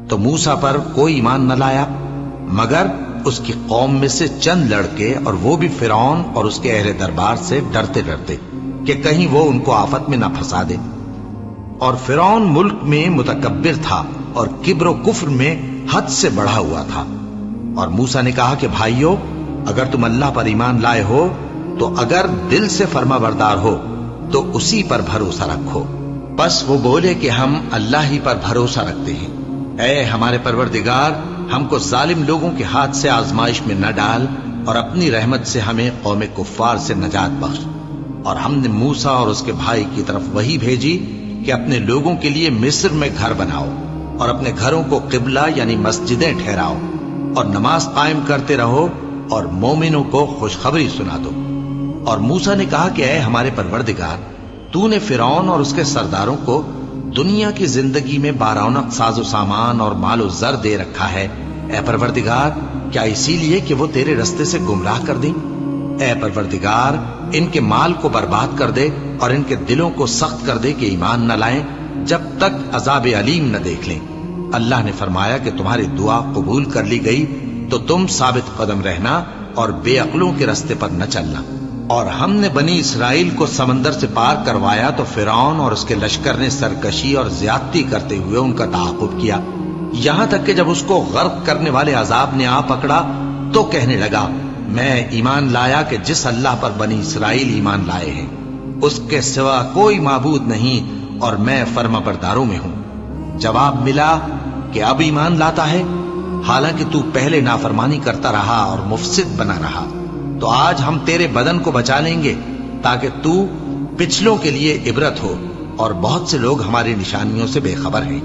تو موسیٰ پر کوئی ایمان نہ لایا مگر اس کی قوم میں سے چند لڑکے، اور وہ بھی فرعون اور اس کے اہل دربار سے ڈرتے ڈرتے کہ کہیں وہ ان کو آفت میں نہ پھنسا دے۔ اور فرعون ملک میں متکبر تھا اور کبر و کفر میں حد سے بڑھا ہوا تھا۔ اور موسیٰ نے کہا کہ بھائیو، اگر تم اللہ پر ایمان لائے ہو تو اگر دل سے فرما بردار ہو تو اسی پر بھروسہ رکھو۔ بس وہ بولے کہ ہم اللہ ہی پر بھروسہ رکھتے ہیں۔ اے ہمارے پروردگار، ہم کو ظالم لوگوں کے ہاتھ سے آزمائش میں نہ ڈال، اور اپنی رحمت سے ہمیں قوم کفار سے نجات بخش۔ اور ہم نے موسیٰ اور اس کے بھائی کی طرف وحی بھیجی کہ اپنے لوگوں کے لیے مصر میں گھر بناؤ، اور اپنے گھروں کو قبلہ یعنی مسجدیں ٹھہراؤ، اور نماز قائم کرتے رہو، اور مومنوں کو خوشخبری سنا دو۔ اور موسیٰ نے کہا کہ اے ہمارے پروردگار، تو نے فرعون اور اس کے سرداروں کو دنیا کی زندگی میں بارونق ساز و سامان اور مال و زر دے رکھا ہے۔ اے پروردگار، کیا اسی لیے کہ وہ تیرے رستے سے گمراہ کر دیں؟ اے پروردگار، ان کے مال کو برباد کر دے اور ان کے دلوں کو سخت کر دے کہ ایمان نہ لائیں جب تک عذاب علیم نہ دیکھ لیں۔ اللہ نے فرمایا کہ تمہاری دعا قبول کر لی گئی، تو تم ثابت قدم رہنا اور بے عقلوں کے رستے پر نہ چلنا۔ اور ہم نے بنی اسرائیل کو سمندر سے پار کروایا تو فرعون اور اس کے لشکر نے سرکشی اور زیادتی کرتے ہوئے ان کا تعاقب کیا، یہاں تک کہ جب اس کو غرق کرنے والے عذاب نے آ پکڑا تو کہنے لگا، میں ایمان لایا کہ جس اللہ پر بنی اسرائیل ایمان لائے ہیں اس کے سوا کوئی معبود نہیں، اور میں فرما برداروں میں ہوں۔ جواب ملا کہ اب ایمان لاتا ہے، حالانکہ تو پہلے نافرمانی کرتا رہا اور مفسد بنا رہا، تو آج ہم تیرے بدن کو بچا لیں گے تاکہ تو پچھلوں کے لیے عبرت ہو، اور بہت سے لوگ ہماری نشانیوں سے بے خبر ہیں۔